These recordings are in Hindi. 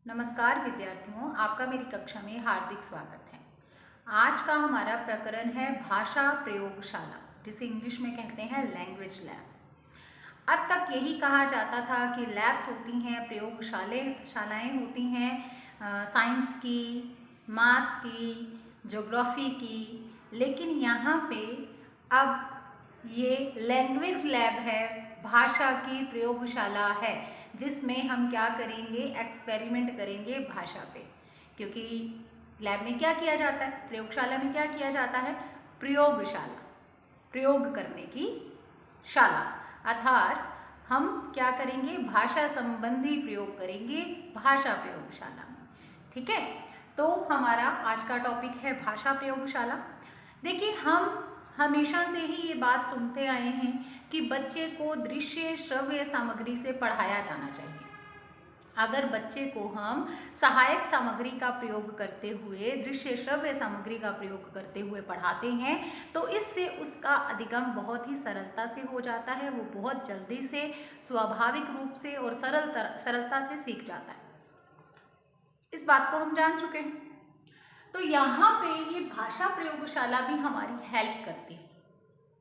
नमस्कार विद्यार्थियों, आपका मेरी कक्षा में हार्दिक स्वागत है। आज का हमारा प्रकरण है भाषा प्रयोगशाला, जिसे इंग्लिश में कहते हैं लैंग्वेज लैब। अब तक यही कहा जाता था कि लैब्स होती हैं, प्रयोगशालाएँ होती हैं साइंस की, मैथ्स की, ज्योग्राफी की, लेकिन यहाँ पे अब ये लैंग्वेज लैब है, भाषा की प्रयोगशाला है, जिसमें हम क्या करेंगे, एक्सपेरिमेंट करेंगे भाषा पे। क्योंकि लैब में क्या किया जाता है, प्रयोगशाला में क्या किया जाता है, प्रयोगशाला, प्रयोग करने की शाला, अर्थात हम क्या करेंगे, भाषा संबंधी प्रयोग करेंगे भाषा प्रयोगशाला में। ठीक है, तो हमारा आज का टॉपिक है भाषा प्रयोगशाला। देखिए, हम हमेशा से ही ये बात सुनते आए हैं कि बच्चे को दृश्य श्रव्य सामग्री से पढ़ाया जाना चाहिए। अगर बच्चे को हम सहायक सामग्री का प्रयोग करते हुए, दृश्य श्रव्य सामग्री का प्रयोग करते हुए पढ़ाते हैं तो इससे उसका अधिगम बहुत ही सरलता से हो जाता है। वो बहुत जल्दी से, स्वाभाविक रूप से और सरलता से सीख जाता है। इस बात को हम जान चुके हैं। तो यहाँ पे ये भाषा प्रयोगशाला भी हमारी हेल्प करती है।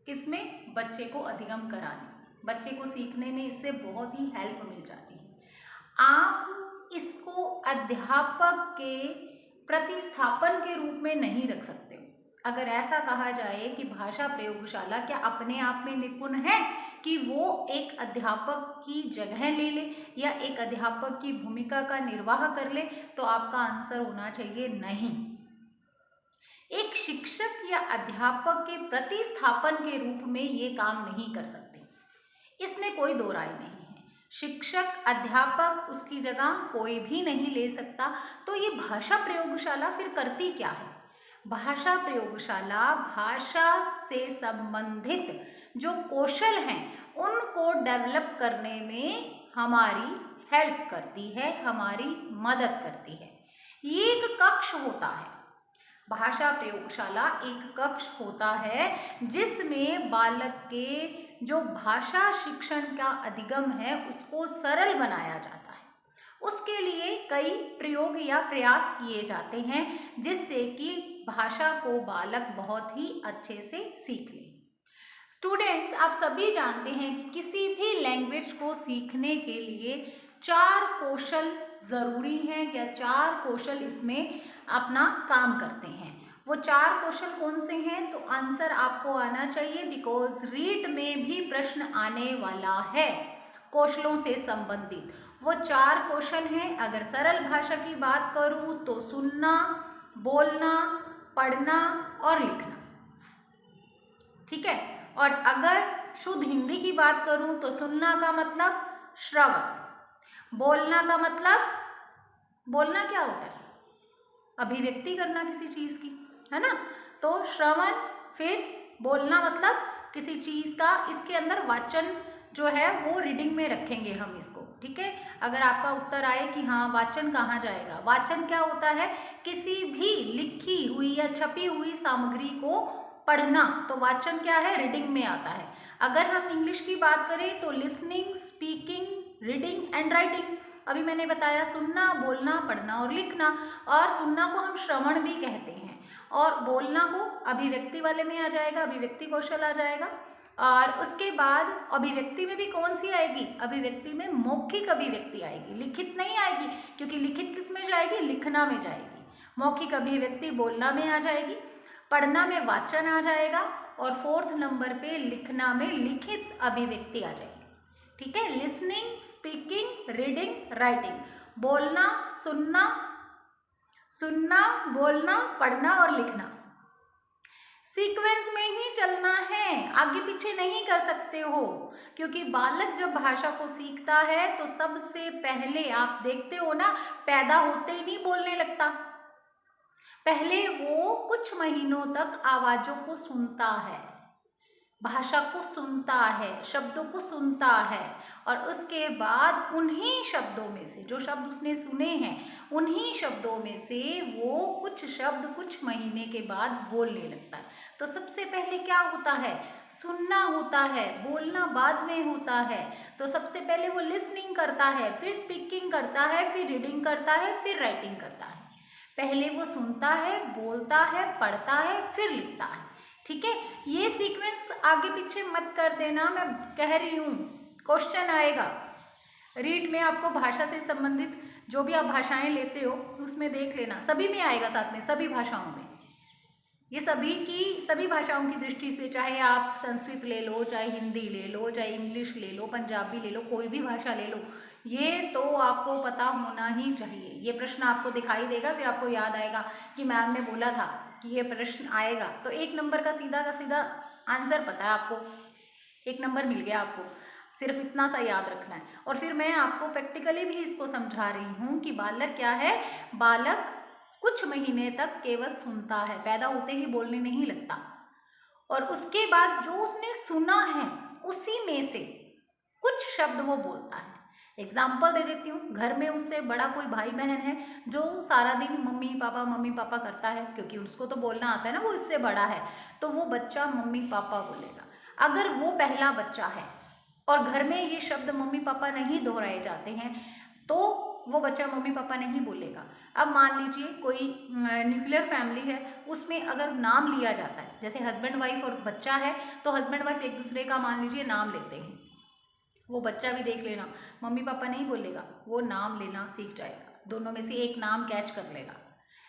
किसमें? बच्चे को अधिगम कराने, बच्चे को सीखने में इससे बहुत ही हेल्प मिल जाती है। आप इसको अध्यापक के प्रतिस्थापन के रूप में नहीं रख सकते। अगर ऐसा कहा जाए कि भाषा प्रयोगशाला क्या अपने आप में निपुण है कि वो एक अध्यापक की जगह ले ले या एक अध्यापक की भूमिका का निर्वाह कर ले, तो आपका आंसर होना चाहिए नहीं। एक शिक्षक या अध्यापक के प्रतिस्थापन के रूप में ये काम नहीं कर सकते, इसमें कोई दो राय नहीं है। शिक्षक, अध्यापक, उसकी जगह कोई भी नहीं ले सकता। तो ये भाषा प्रयोगशाला फिर करती क्या है? भाषा प्रयोगशाला भाषा से संबंधित जो कौशल हैं उनको डेवलप करने में हमारी हेल्प करती है, हमारी मदद करती है। ये एक कक्ष होता है, भाषा प्रयोगशाला एक कक्ष होता है जिसमें बालक के जो भाषा शिक्षण का अधिगम है उसको सरल बनाया जाता है। उसके लिए कई प्रयोग या प्रयास किए जाते हैं जिससे कि भाषा को बालक बहुत ही अच्छे से सीख ले। स्टूडेंट्स, आप सभी जानते हैं कि किसी भी लैंग्वेज को सीखने के लिए 4 कौशल ज़रूरी हैं या 4 कौशल इसमें अपना काम करते हैं। वो 4 कौशल कौन से हैं? तो आंसर आपको आना चाहिए, बिकॉज रीट में भी प्रश्न आने वाला है कौशलों से संबंधित। वो 4 कौशल हैं। अगर सरल भाषा की बात करूँ तो सुनना, बोलना, पढ़ना और लिखना। ठीक है, और अगर शुद्ध हिंदी की बात करूं तो सुनना का मतलब श्रवण, बोलना का मतलब, बोलना क्या होता है? अभिव्यक्ति करना किसी चीज की, है ना। तो श्रवण, फिर बोलना मतलब किसी चीज का, इसके अंदर वाचन जो है वो रीडिंग में रखेंगे हम इसको। ठीक है, अगर आपका उत्तर आए कि हाँ वाचन कहाँ जाएगा, वाचन क्या होता है? किसी भी लिखी हुई या छपी हुई सामग्री को पढ़ना, तो वाचन क्या है? रीडिंग में आता है। अगर हम इंग्लिश की बात करें तो listening, speaking, reading and writing. अभी मैंने बताया सुनना, बोलना, पढ़ना और लिखना। और सुनना को हम श्रवण भी कहते हैं, और बोलना को अभिव्यक्ति वाले में आ जाएगा, अभिव्यक्ति कौशल आ जाएगा। और उसके बाद अभिव्यक्ति में भी कौन सी आएगी? अभिव्यक्ति में मौखिक अभिव्यक्ति आएगी, लिखित नहीं आएगी, क्योंकि लिखित किस में जाएगी? लिखना में जाएगी। मौखिक अभिव्यक्ति बोलना में आ जाएगी, पढ़ना में वाचन आ जाएगा, और 4th नंबर पे लिखना में लिखित अभिव्यक्ति आ जाएगी। ठीक है, लिसनिंग, स्पीकिंग, रीडिंग, राइटिंग। बोलना, सुनना, बोलना, पढ़ना और लिखना। सीक्वेंस में ही चलना है, आगे पीछे नहीं कर सकते हो, क्योंकि बालक जब भाषा को सीखता है तो सबसे पहले आप देखते हो ना, पैदा होते ही नहीं बोलने लगता। पहले वो कुछ महीनों तक आवाजों को सुनता है, भाषा को सुनता है, शब्दों को सुनता है और उसके बाद उन्हीं शब्दों में से, जो शब्द उसने सुने हैं उन्हीं शब्दों में से वो कुछ शब्द कुछ महीने के बाद बोलने लगता है। तो सबसे पहले क्या होता है, सुनना होता है, बोलना बाद में होता है। तो सबसे पहले वो लिसनिंग करता है, फिर स्पीकिंग करता है, फिर रीडिंग करता है, फिर राइटिंग करता है। पहले वो सुनता है, बोलता है, पढ़ता है, फिर लिखता है। ठीक है, ये सीक्वेंस आगे पीछे मत कर देना, मैं कह रही हूँ क्वेश्चन आएगा। रीड में आपको भाषा से संबंधित जो भी आप भाषाएं लेते हो उसमें देख लेना, सभी में आएगा, साथ में सभी भाषाओं में। ये सभी भाषाओं की दृष्टि से, चाहे आप संस्कृत ले लो, चाहे हिंदी ले लो, चाहे इंग्लिश ले लो, पंजाबी ले लो, कोई भी भाषा ले लो, ये तो आपको पता होना ही चाहिए। ये प्रश्न आपको दिखाई देगा, फिर आपको याद आएगा कि मैम ने बोला था कि ये प्रश्न आएगा। तो 1 नंबर का सीधा आंसर पता है आपको, 1 नंबर मिल गया आपको, सिर्फ इतना सा याद रखना है। और फिर मैं आपको प्रैक्टिकली भी इसको समझा रही हूँ कि बालक क्या है, बालक कुछ महीने तक केवल सुनता है, पैदा होते ही बोलने नहीं लगता। और उसके बाद जो उसने सुना है उसी में से कुछ शब्द वो बोलता है। एग्जाम्पल दे देती हूँ, घर में उससे बड़ा कोई भाई बहन है जो सारा दिन मम्मी पापा करता है, क्योंकि उसको तो बोलना आता है ना, वो इससे बड़ा है, तो वो बच्चा मम्मी पापा बोलेगा। अगर वो पहला बच्चा है और घर में ये शब्द मम्मी पापा नहीं दोहराए जाते हैं तो वो बच्चा मम्मी पापा नहीं बोलेगा। अब मान लीजिए कोई न्यूक्लियर फैमिली है, उसमें अगर नाम लिया जाता है, जैसे हस्बैंड वाइफ और बच्चा है, तो हस्बैंड वाइफ एक दूसरे का मान लीजिए नाम लेते हैं, वो बच्चा भी देख लेना मम्मी पापा नहीं बोलेगा, वो नाम लेना सीख जाएगा, दोनों में से एक नाम कैच कर लेगा।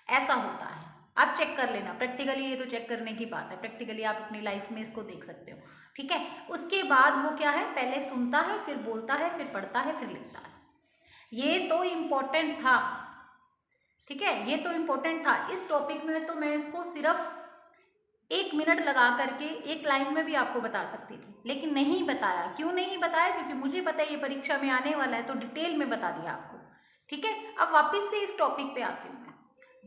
ऐसा होता है, आप चेक कर लेना प्रैक्टिकली, ये तो चेक करने की बात है, प्रैक्टिकली आप अपनी लाइफ में इसको देख सकते हो। ठीक है, उसके बाद वो क्या है, पहले सुनता है, फिर बोलता है, फिर पढ़ता है, फिर लिखता है। ये तो इम्पोर्टेंट था। ठीक है, ये तो इम्पोर्टेंट था। इस टॉपिक में तो मैं इसको सिर्फ 1 मिनट लगा करके एक लाइन में भी आपको बता सकती थी, लेकिन नहीं बताया। क्यों नहीं बताया? क्योंकि मुझे पता है ये परीक्षा में आने वाला है, तो डिटेल में बता दिया आपको। ठीक है, अब वापस से इस टॉपिक पे आती हूँ मैं।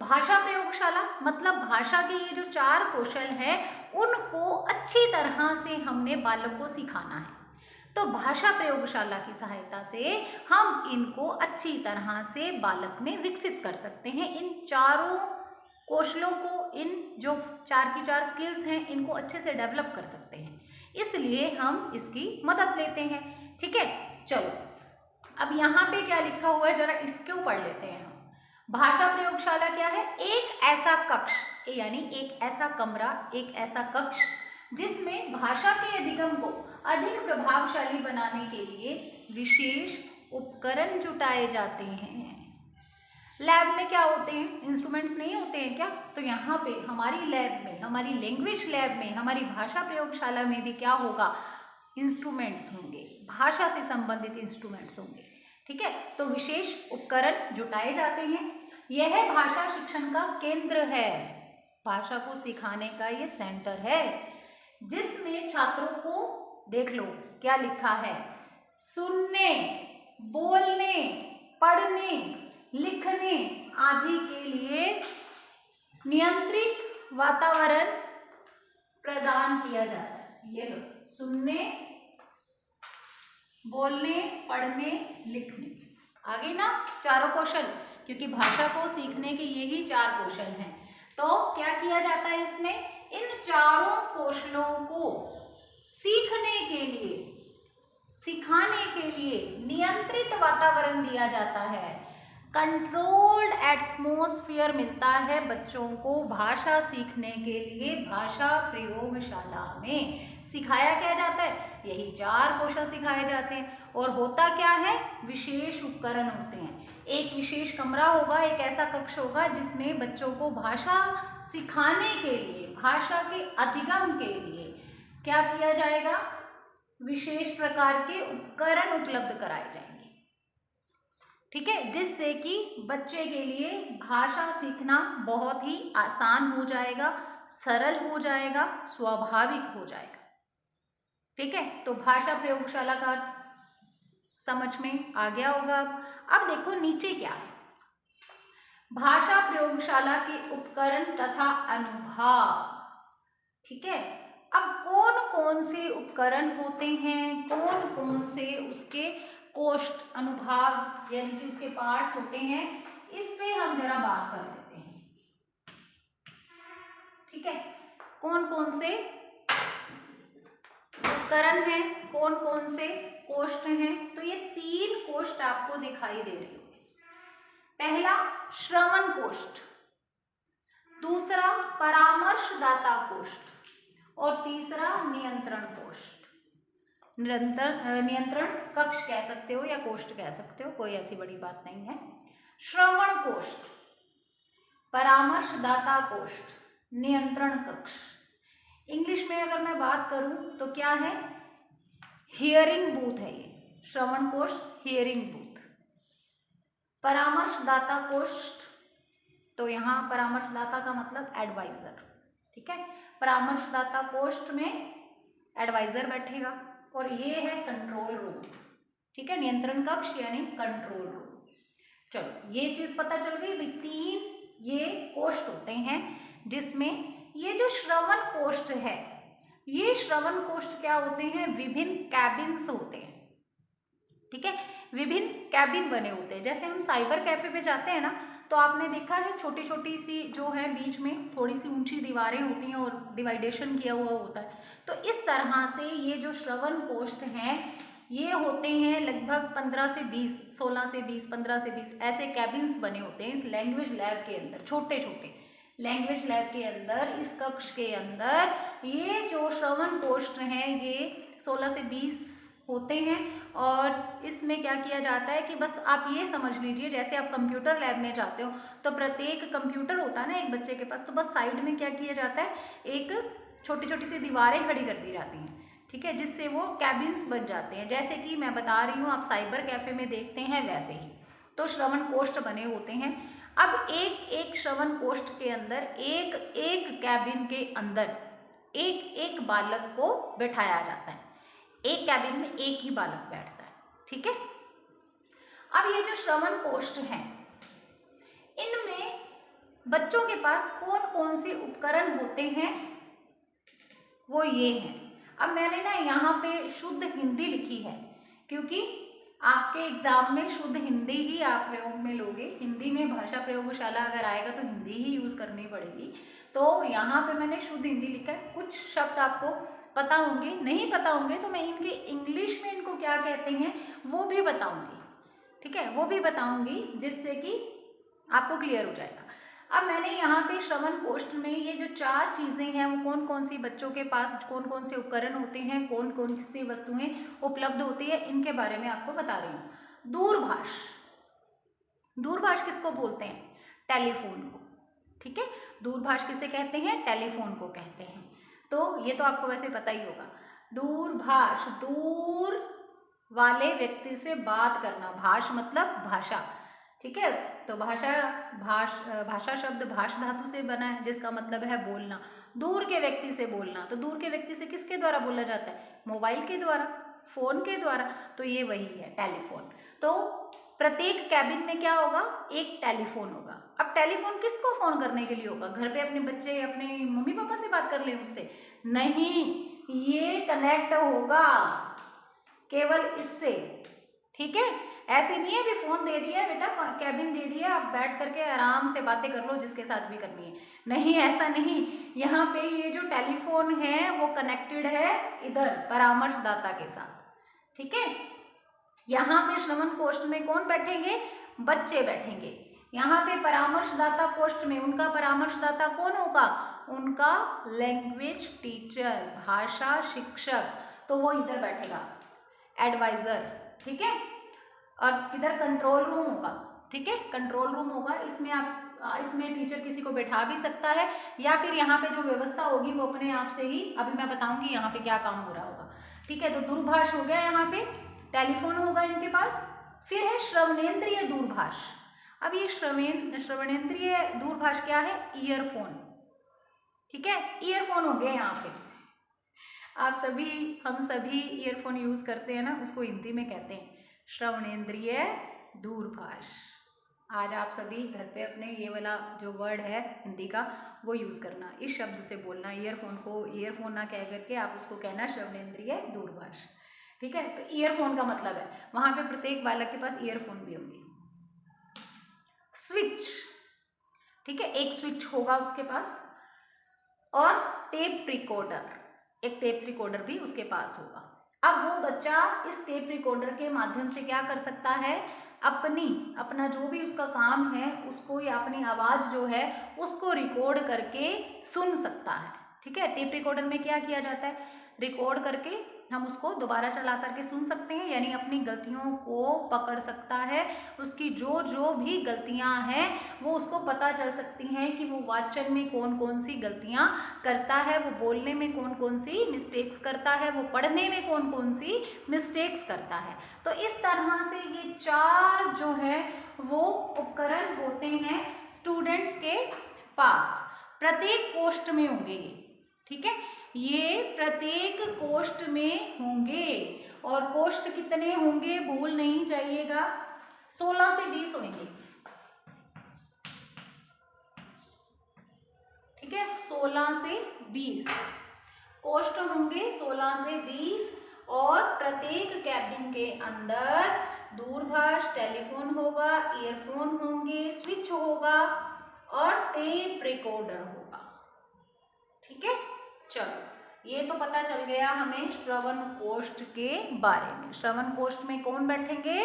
भाषा प्रयोगशाला मतलब भाषा के ये जो 4 कौशल हैं उनको अच्छी तरह से हमने बालक को सिखाना है। तो भाषा प्रयोगशाला की सहायता से हम इनको अच्छी तरह से बालक में विकसित कर सकते हैं। इन चारों कौशलों को, इन जो 4 की 4 स्किल्स हैं, इनको अच्छे से डेवलप कर सकते हैं, इसलिए हम इसकी मदद लेते हैं। ठीक है, चलो अब यहाँ पे क्या लिखा हुआ है जरा इसको पढ़ लेते हैं हम। भाषा प्रयोगशाला क्या है? एक ऐसा कक्ष, यानी एक ऐसा कमरा, एक ऐसा कक्ष जिसमें भाषा के अधिगम को अधिक प्रभावशाली बनाने के लिए विशेष उपकरण जुटाए जाते हैं। लैब में क्या होते हैं? इंस्ट्रूमेंट्स नहीं होते हैं क्या? तो यहाँ पे हमारी लैब में, हमारी लैंग्वेज लैब में, हमारी भाषा प्रयोगशाला में भी क्या होगा? इंस्ट्रूमेंट्स होंगे, भाषा से संबंधित इंस्ट्रूमेंट्स होंगे। ठीक है, तो विशेष उपकरण जुटाए जाते हैं। यह भाषा शिक्षण का केंद्र है, भाषा को सिखाने का ये सेंटर है, जिसमें छात्रों को, देख लो क्या लिखा है, सुनने, बोलने, पढ़ने, लिखने आदि के लिए नियंत्रित वातावरण प्रदान किया जाता है। ये लो, सुनने, बोलने, पढ़ने, लिखने, आगे ना चारों कौशल, क्योंकि भाषा को सीखने के यही 4 कौशल हैं। तो क्या किया जाता है इसमें? इन चारों कौशलों को सीखने के लिए, सिखाने के लिए नियंत्रित वातावरण दिया जाता है, कंट्रोल्ड एटमॉस्फेयर मिलता है बच्चों को भाषा सीखने के लिए। भाषा प्रयोगशाला में सिखाया क्या जाता है? यही 4 कौशल सिखाए जाते हैं। और होता क्या है? विशेष उपकरण होते हैं। एक विशेष कमरा होगा, एक ऐसा कक्ष होगा जिसमें बच्चों को भाषा सिखाने के लिए, भाषा के अधिगम के लिए क्या किया जाएगा? विशेष प्रकार के उपकरण उपलब्ध कराए जाएंगे। ठीक है, जिससे कि बच्चे के लिए भाषा सीखना बहुत ही आसान हो जाएगा, सरल हो जाएगा, स्वाभाविक हो जाएगा। ठीक है, तो भाषा प्रयोगशाला का अर्थ समझ में आ गया होगा। अब देखो नीचे क्या है, भाषा प्रयोगशाला के उपकरण तथा अनुभाग। ठीक है, अब कौन कौन से उपकरण होते हैं, कौन कौन से उसके कोष्ठ अनुभाग यानी कि उसके पार्ट्स होते हैं, इस पे हम जरा बात कर लेते हैं। ठीक है, कौन कौन से उपकरण हैं, कौन कौन से कोष्ठ हैं। तो ये 3 कोष्ठ आपको दिखाई दे रहे होंगे। पहला श्रवण कोष्ठ, दूसरा परामर्शदाता कोष्ठ और तीसरा नियंत्रण कोष्ठ। नियंत्रण कक्ष कह सकते हो या कोष्ठ कह सकते हो, कोई ऐसी बड़ी बात नहीं है। श्रवण कोष्ठ, परामर्शदाता कोष्ठ, नियंत्रण कक्ष। इंग्लिश में अगर मैं बात करूं तो क्या है, हियरिंग बूथ है ये। श्रवण कोष्ठ हियरिंग बूथ। परामर्शदाता कोष्ठ, तो यहाँ परामर्शदाता का मतलब एडवाइजर। ठीक है, परामर्शदाता कोष्ठ में एडवाइजर बैठेगा। और ये है कंट्रोल रूम। ठीक है, नियंत्रण कक्ष यानी कंट्रोल रूम। चलो ये चीज पता चल गई भाई, 3 ये कोष्ठ होते हैं जिसमें ये जो श्रवण कोष्ठ है, ये श्रवण कोष्ठ क्या होते हैं, विभिन्न कैबिन्स होते हैं। ठीक है, विभिन्न कैबिन बने होते हैं। जैसे हम साइबर कैफे पे जाते हैं ना, तो आपने देखा है छोटी छोटी सी जो है बीच में थोड़ी सी ऊंची दीवारें होती हैं और डिवाइडेशन किया हुआ होता है। तो इस तरह से ये जो श्रवण कोष्ठ हैं ये होते हैं लगभग 15 से 20, 16 से 20, 15 से 20 ऐसे कैबिन्स बने होते हैं इस लैंग्वेज लैब के अंदर। छोटे छोटे लैंग्वेज लैब के अंदर, इस कक्ष के अंदर ये जो श्रवण कोष्ठ हैं ये 16 से 20 होते हैं। और इसमें क्या किया जाता है कि बस आप ये समझ लीजिए, जैसे आप कंप्यूटर लैब में जाते हो तो प्रत्येक कंप्यूटर होता है ना एक बच्चे के पास, तो बस साइड में क्या किया जाता है, एक छोटी छोटी सी दीवारें खड़ी कर दी जाती हैं। ठीक है, जिससे वो कैबिन्स बन जाते हैं। जैसे कि मैं बता रही हूँ आप साइबर कैफे में देखते हैं वैसे ही तो श्रवण कोष्ठ बने होते हैं। अब एक एक श्रवण कोष्ठ के अंदर एक एक कैबिन के अंदर एक एक बालक को बैठाया जाता है। एक कैबिन में एक ही बालक बैठता है। ठीक है, अब ये जो श्रवण कोष्ठ हैं इनमें बच्चों के पास कौन कौन से उपकरण होते हैं, वो ये हैं। अब मैंने ना यहाँ पे शुद्ध हिंदी लिखी है क्योंकि आपके एग्जाम में शुद्ध हिंदी ही आप प्रयोग में लोगे। हिंदी में भाषा प्रयोगशाला अगर आएगा तो हिंदी ही यूज़ करनी पड़ेगी। तो यहाँ पे मैंने शुद्ध हिंदी लिखा है। कुछ शब्द आपको पता होंगे, नहीं पता होंगे तो मैं इनके इंग्लिश में इनको क्या कहते हैं वो भी बताऊंगी। ठीक है, वो भी बताऊंगी जिससे कि आपको क्लियर हो जाएगा। अब मैंने यहाँ पे श्रवण कोष्ठ में ये जो 4 चीज़ें हैं वो कौन कौन सी बच्चों के पास कौन कौन से उपकरण होते हैं, कौन कौन सी वस्तुएं उपलब्ध होती है, इनके बारे में आपको बता रही हूँ। दूरभाष, दूरभाष किसको बोलते हैं, टेलीफोन को। ठीक है, दूरभाष किसे कहते हैं, टेलीफोन को कहते हैं। तो ये तो आपको वैसे पता ही होगा। दूरभाष, दूर वाले व्यक्ति से बात करना, भाष मतलब भाषा। ठीक है, तो भाषा शब्द भाष धातु से बना है जिसका मतलब है बोलना, दूर के व्यक्ति से बोलना। तो दूर के व्यक्ति से किसके द्वारा बोला जाता है, मोबाइल के द्वारा, फोन के द्वारा। तो ये वही है टेलीफोन। तो प्रत्येक कैबिन में क्या होगा, एक टेलीफोन होगा। अब टेलीफोन किसको फोन करने के लिए होगा, घर पे अपने बच्चे अपने मम्मी पापा से बात कर ले उससे नहीं, ये कनेक्ट होगा केवल इससे। ठीक है, ऐसे नहीं है भी फोन दे दिया है बेटा, कैबिन दे दिया, आप बैठ करके आराम से बातें कर लो जिसके साथ भी करनी है, नहीं ऐसा नहीं। यहाँ पे ये जो टेलीफोन है वो कनेक्टेड है इधर परामर्शदाता के साथ। ठीक है, यहाँ पे श्रवण कोष्ठ में कौन बैठेंगे, बच्चे बैठेंगे। यहाँ पे परामर्शदाता कोष्ठ में उनका परामर्शदाता कौन होगा, उनका लैंग्वेज टीचर, भाषा शिक्षक, तो वो इधर बैठेगा एडवाइजर। ठीक है, और इधर कंट्रोल रूम होगा। ठीक है, कंट्रोल रूम होगा, इसमें टीचर किसी को बैठा भी सकता है या फिर यहाँ पे जो व्यवस्था होगी वो अपने आप से ही, अभी मैं बताऊंगी यहाँ पे क्या काम हो रहा होगा। ठीक है, तो दूरभाष हो गया, यहाँ पे टेलीफोन होगा इनके पास। फिर है श्रवणेंद्रिय दूरभाष। अब ये श्रवणेंद्रिय दूरभाष क्या है, ईयरफोन। ठीक है, ईयरफोन हो गया। यहाँ पे हम सभी ईयरफोन यूज करते हैं ना, उसको हिंदी में कहते हैं श्रवणेंद्रिय दूरभाष। आज आप सभी घर पे अपने ये वाला जो वर्ड है हिंदी का वो यूज़ करना, इस शब्द से बोलना। ईयरफोन को ईयरफोन ना कह करके आप उसको कहना श्रवणेंद्रिय दूरभाष। ठीक है, तो ईयरफोन का मतलब है वहाँ पे प्रत्येक बालक के पास ईयरफोन भी होंगे। स्विच, ठीक है, एक स्विच होगा उसके पास। और टेप रिकॉर्डर, एक टेप रिकॉर्डर भी उसके पास होगा। अब वो बच्चा इस टेप रिकॉर्डर के माध्यम से क्या कर सकता है, अपना जो भी उसका काम है उसको या अपनी आवाज़ जो है उसको रिकॉर्ड करके सुन सकता है। ठीक है, टेप रिकॉर्डर में क्या किया जाता है, रिकॉर्ड करके हम उसको दोबारा चला करके सुन सकते हैं, यानी अपनी गलतियों को पकड़ सकता है। उसकी जो जो भी गलतियां हैं वो उसको पता चल सकती हैं कि वो वाचन में कौन कौन सी गलतियां करता है, वो बोलने में कौन कौन सी मिस्टेक्स करता है, वो पढ़ने में कौन कौन सी मिस्टेक्स करता है। तो इस तरह से ये 4 जो है वो उपकरण होते हैं स्टूडेंट्स के पास। प्रत्येक पोस्ट में होंगे ये, ठीक है, ये प्रत्येक कोष्ठ में होंगे। और कोष्ठ कितने होंगे भूल नहीं जाइएगा, 16 से 20 होंगे। ठीक है, 16 से 20 कोष्ठ होंगे, 16 से 20। और प्रत्येक कैबिन के अंदर दूरभाष, टेलीफोन होगा, ईयरफोन होंगे, स्विच होगा और टेप रिकॉर्डर होगा। ठीक है, चलो ये तो पता चल गया हमें श्रवण कोष्ठ के बारे में। श्रवण कोष्ठ में कौन बैठेंगे,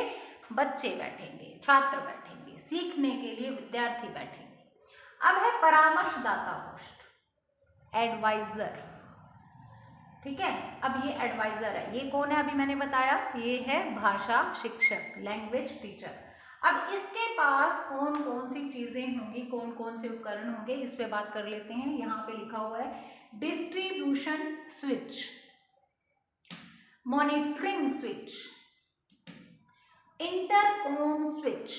बच्चे बैठेंगे, छात्र बैठेंगे, सीखने के लिए विद्यार्थी बैठेंगे। अब है परामर्शदाता कोष्ठ, एडवाइजर। ठीक है, अब ये एडवाइजर है, ये कौन है अभी मैंने बताया, ये है भाषा शिक्षक, लैंग्वेज टीचर। अब इसके पास कौन कौन सी चीजें होंगी, कौन कौन से उपकरण होंगे, इस पे बात कर लेते हैं। यहाँ पे लिखा हुआ है distribution switch, monitoring switch, intercom switch,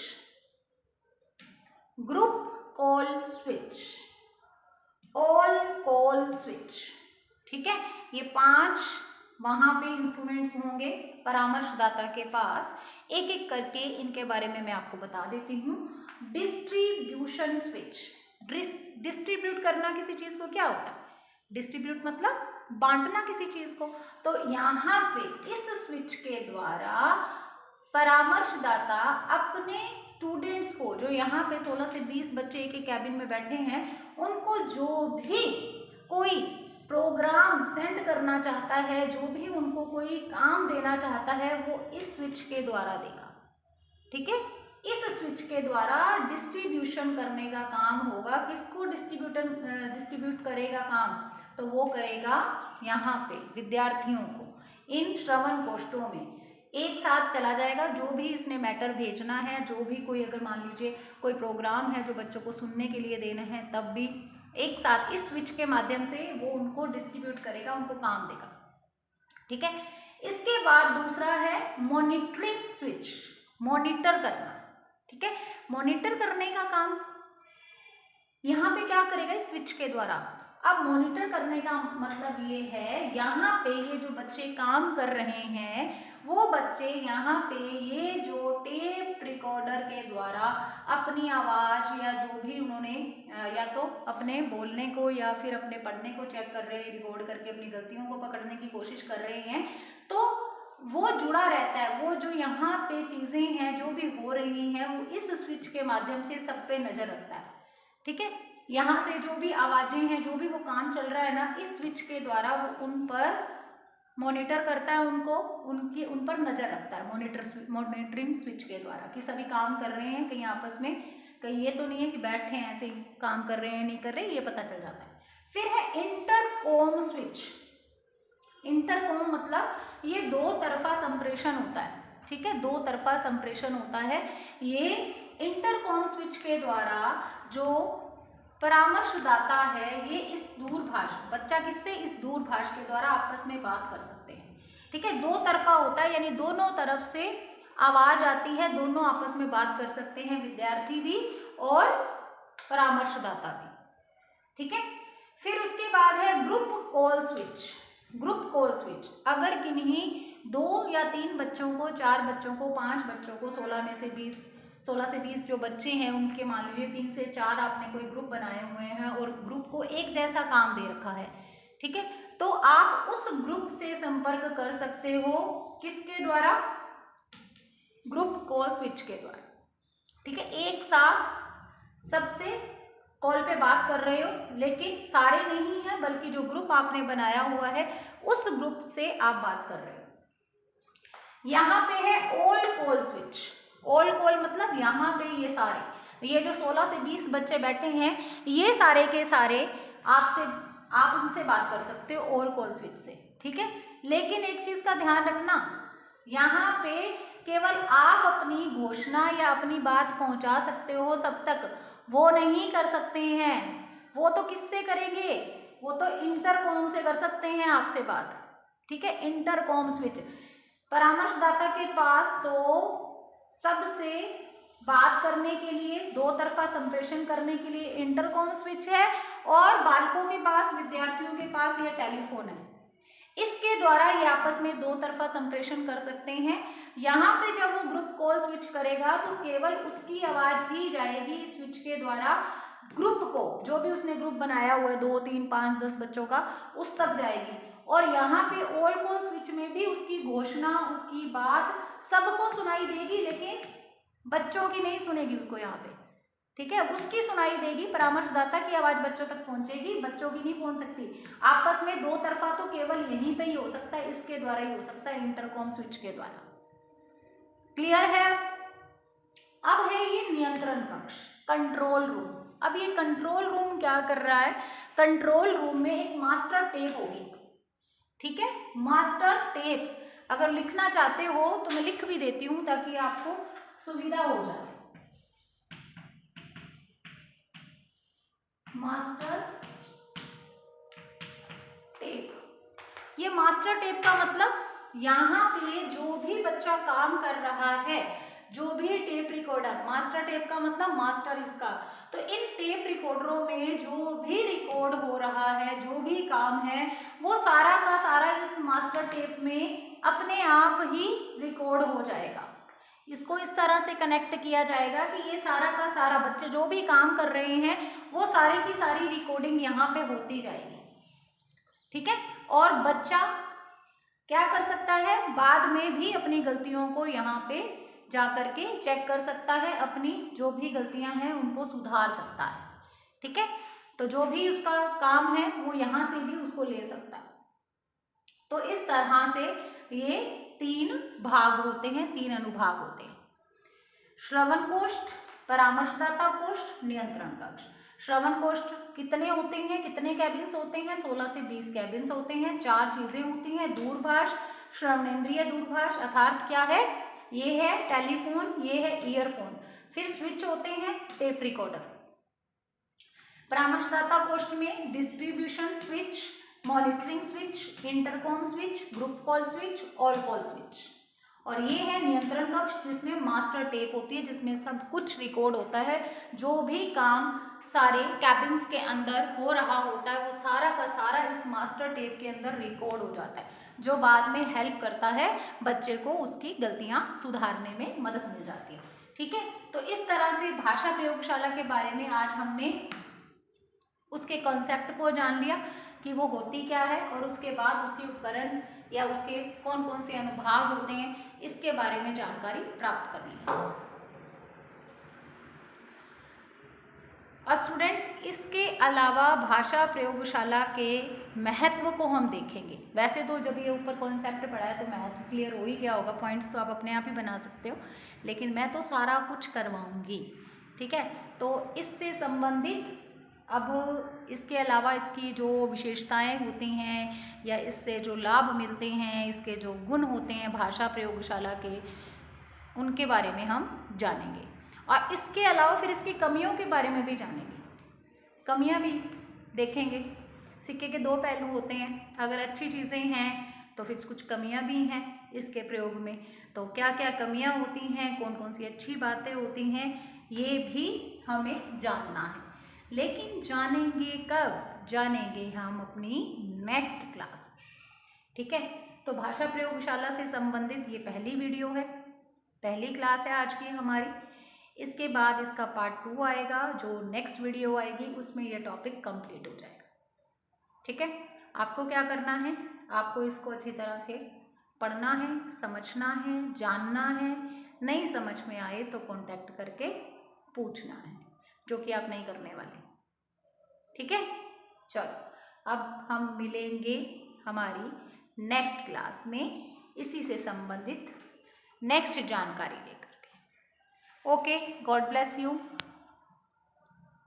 group call switch, all call switch. ठीक है, ये 5 वहां पे इंस्ट्रूमेंट्स होंगे परामर्शदाता के पास। एक एक करके इनके बारे में मैं आपको बता देती हूँ। डिस्ट्रीब्यूशन स्विच, डिस्ट्रीब्यूट करना किसी चीज को क्या होता है, डिस्ट्रीब्यूट मतलब बांटना किसी चीज को। तो यहाँ पे इस स्विच के द्वारा परामर्शदाता अपने स्टूडेंट्स को, जो यहाँ पे 16 से 20 बच्चे एक एक कैबिन में बैठे हैं, उनको जो भी कोई प्रोग्राम सेंड करना चाहता है, जो भी उनको कोई काम देना चाहता है, वो इस स्विच के द्वारा देगा। ठीक है, इस स्विच के द्वारा डिस्ट्रीब्यूशन करने का काम होगा। किसको डिस्ट्रीब्यूट करेगा काम, तो वो करेगा यहाँ पे विद्यार्थियों को। इन श्रवण कोष्ठों में एक साथ चला जाएगा, जो भी इसने मैटर भेजना है, जो भी कोई अगर मान लीजिए कोई प्रोग्राम है जो बच्चों को सुनने के लिए देना है, तब भी एक साथ इस स्विच के माध्यम से वो उनको डिस्ट्रीब्यूट करेगा, उनको काम देगा। ठीक है, इसके बाद दूसरा है मॉनिटरिंग स्विच, मॉनिटर करना। ठीक है, मॉनिटर करने का काम यहाँ पे क्या करेगा, इस स्विच के द्वारा। अब मॉनिटर करने का मतलब ये है, यहाँ पे ये जो बच्चे काम कर रहे हैं वो बच्चे यहाँ पे ये जो टेप रिकॉर्डर के द्वारा अपनी आवाज़ या जो भी उन्होंने या तो अपने बोलने को या फिर अपने पढ़ने को चेक कर रहे हैं, रिकॉर्ड करके अपनी गलतियों को पकड़ने की कोशिश कर रहे हैं, तो वो जुड़ा रहता है। वो जो यहाँ पे चीज़ें हैं जो भी हो रही हैं वो इस स्विच के माध्यम से सब पे नज़र रखता है। ठीक है, यहाँ से जो भी आवाज़ें हैं, जो भी वो काम चल रहा है ना, इस स्विच के द्वारा वो उन पर मॉनिटर करता है, उन पर नज़र रखता है मॉनिटरिंग स्विच के द्वारा, कि सभी काम कर रहे हैं, कहीं आपस में कहीं ये तो नहीं है कि बैठे हैं ऐसे ही काम कर रहे हैं नहीं कर रहे, ये पता चल जाता है। फिर है इंटरकॉम स्विच। इंटरकॉम मतलब ये 2 तरफा संप्रेषण होता है। ठीक है, 2 तरफा संप्रेषण होता है। ये इंटरकॉम स्विच के द्वारा जो परामर्शदाता है, ये इस दूरभाष, बच्चा किससे, इस दूरभाष के द्वारा आपस में बात कर सकते हैं। ठीक है, 2 तरफा होता है, यानी दोनों तरफ से आवाज आती है, दोनों आपस में बात कर सकते हैं, विद्यार्थी भी और परामर्शदाता भी। ठीक है, फिर उसके बाद है group call switch. Group call switch, अगर किन्हीं 2 या 3 बच्चों को, 4 बच्चों को, 5 बच्चों को 16 में से 20 16 से 20 जो बच्चे हैं उनके मान लीजिए 3 से 4 आपने कोई ग्रुप बनाए हुए हैं और ग्रुप को एक जैसा काम दे रखा है, ठीक है, तो आप उस ग्रुप से संपर्क कर सकते हो किसके द्वारा, ग्रुप कॉल स्विच के द्वारा, ठीक है। एक साथ सबसे कॉल पे बात कर रहे हो, लेकिन सारे नहीं है बल्कि जो ग्रुप आपने बनाया हुआ है उस ग्रुप से आप बात कर रहे हो। यहाँ पे है all call switch. All call मतलब यहाँ पे ये सारे, ये जो 16 से 20 बच्चे बैठे हैं ये सारे के सारे आप उनसे बात कर सकते हो ऑल कॉल स्विच से, ठीक है। लेकिन एक चीज का ध्यान रखना, यहाँ पे केवल आप अपनी घोषणा या अपनी बात पहुंचा सकते हो सब तक, वो नहीं कर सकते हैं। वो तो किससे करेंगे, वो तो इंटरकॉम से कर सकते हैं आपसे बात, ठीक है। इंटरकॉम स्विच, परामर्शदाता के पास तो सबसे बात करने के लिए, दो तरफा संप्रेषण करने के लिए इंटरकॉम स्विच है, और बालकों के पास, विद्यार्थियों के पास ये टेलीफोन है। इसके द्वारा ये आपस में दो तरफा संप्रेषण कर सकते हैं। यहाँ पे जब वो ग्रुप कॉल स्विच करेगा तो केवल उसकी आवाज ही जाएगी स्विच के द्वारा ग्रुप को, जो भी उसने ग्रुप बनाया हुआ है 2, 3, 5, 10 बच्चों का, उस तक जाएगी। और यहाँ पे ऑल कॉल स्विच में भी उसकी घोषणा, उसकी बात सबको सुनाई देगी, लेकिन बच्चों की नहीं सुनेगी उसको यहाँ पे, ठीक है। उसकी सुनाई देगी, परामर्शदाता की आवाज बच्चों तक पहुंचेगी, बच्चों की नहीं पहुंच सकती। आपस में दो तरफा तो केवल यहीं पे ही हो सकता है, इसके द्वारा ही हो सकता है, इंटरकॉम स्विच के द्वारा। क्लियर है। अब है ये नियंत्रण कक्ष, कंट्रोल रूम। अब ये कंट्रोल रूम क्या कर रहा है, कंट्रोल रूम में एक मास्टर टेप होगी, ठीक है। मास्टर टेप अगर लिखना चाहते हो तो मैं लिख भी देती हूँ ताकि आपको सुविधा हो जाए। मास्टर टेप, ये मास्टर टेप का मतलब यहाँ पे जो भी बच्चा काम कर रहा है, जो भी टेप रिकॉर्डर, मास्टर टेप का मतलब मास्टर इसका, तो इन टेप रिकॉर्डरों में जो भी रिकॉर्ड हो रहा है, जो भी काम है, वो सारा का सारा इस मास्टर टेप में अपने आप ही रिकॉर्ड हो जाएगा। इसको इस तरह से कनेक्ट किया जाएगा कि ये सारा का सारा बच्चे जो भी काम कर रहे हैं वो सारी की सारी रिकॉर्डिंग यहाँ पे होती जाएगी, ठीक है। और बच्चा क्या कर सकता है, बाद में भी अपनी गलतियों को यहाँ पे जा करके चेक कर सकता है, अपनी जो भी गलतियां हैं उनको सुधार सकता है, ठीक है। तो जो भी उसका काम है वो यहाँ से भी उसको ले सकता है। तो इस तरह से ये 3 भाग होते हैं, 3 अनुभाग होते हैं। श्रवण कोष्ठ, परामर्शदाता कोष्ठ, नियंत्रण कक्ष। श्रवण कोष्ठ कितने होते हैं, कितने कैबिन्स होते हैं, 16 से 20 कैबिन्स होते हैं। 4 चीजें होती हैं, दूरभाष, श्रवणेंद्रिय दूरभाष अर्थात क्या है, ये है टेलीफोन, ये है ईयरफोन, फिर स्विच होते हैं टेप रिकॉर्डर। परामर्शदाता कोष्ठ में distribution switch, monitoring switch, intercom switch, group call switch, all call switch. और ये है नियंत्रण कक्ष जिसमें मास्टर टेप होती है, जिसमें सब कुछ रिकॉर्ड होता है, जो भी काम सारे कैबिन्स के अंदर हो रहा होता है वो सारा का सारा इस मास्टर टेप के अंदर रिकॉर्ड हो जाता है, जो बाद में हेल्प करता है बच्चे को, उसकी गलतियां सुधारने में मदद मिल जाती है, ठीक है। तो इस तरह से भाषा प्रयोगशाला के बारे में आज हमने उसके कॉन्सेप्ट को जान लिया कि वो होती क्या है, और उसके बाद उसके उपकरण या उसके कौन कौन से अनुभाग होते हैं, इसके बारे में जानकारी प्राप्त कर ली। अब स्टूडेंट्स, इसके अलावा भाषा प्रयोगशाला के महत्व को हम देखेंगे। वैसे तो जब ये ऊपर कॉन्सेप्ट पढ़ा है तो महत्व क्लियर हो ही गया होगा, पॉइंट्स तो आप अपने आप ही बना सकते हो, लेकिन मैं तो सारा कुछ करवाऊंगी, ठीक है। तो इससे संबंधित, अब इसके अलावा इसकी जो विशेषताएं होती हैं या इससे जो लाभ मिलते हैं, इसके जो गुण होते हैं भाषा प्रयोगशाला के, उनके बारे में हम जानेंगे। और इसके अलावा फिर इसकी कमियों के बारे में भी जानेंगे, कमियां भी देखेंगे। सिक्के के 2 पहलू होते हैं, अगर अच्छी चीज़ें हैं तो फिर कुछ कमियां भी हैं इसके प्रयोग में। तो क्या क्या कमियां होती हैं, कौन कौन सी अच्छी बातें होती हैं, ये भी हमें जानना है। लेकिन जानेंगे कब, जानेंगे हम अपनी नेक्स्ट क्लास, ठीक है। तो भाषा प्रयोगशाला से संबंधित ये पहली वीडियो है, पहली क्लास है आज की हमारी। इसके बाद इसका पार्ट 2 आएगा, जो नेक्स्ट वीडियो आएगी उसमें यह टॉपिक कंप्लीट हो जाएगा। ठीक है, आपको क्या करना है, आपको इसको अच्छी तरह से पढ़ना है, समझना है, जानना है। नहीं समझ में आए तो कांटेक्ट करके पूछना है, जो कि आप नहीं करने वाले। ठीक है, चलो अब हम मिलेंगे हमारी नेक्स्ट क्लास में इसी से संबंधित नेक्स्ट जानकारी लेकर के। Okay, God bless you.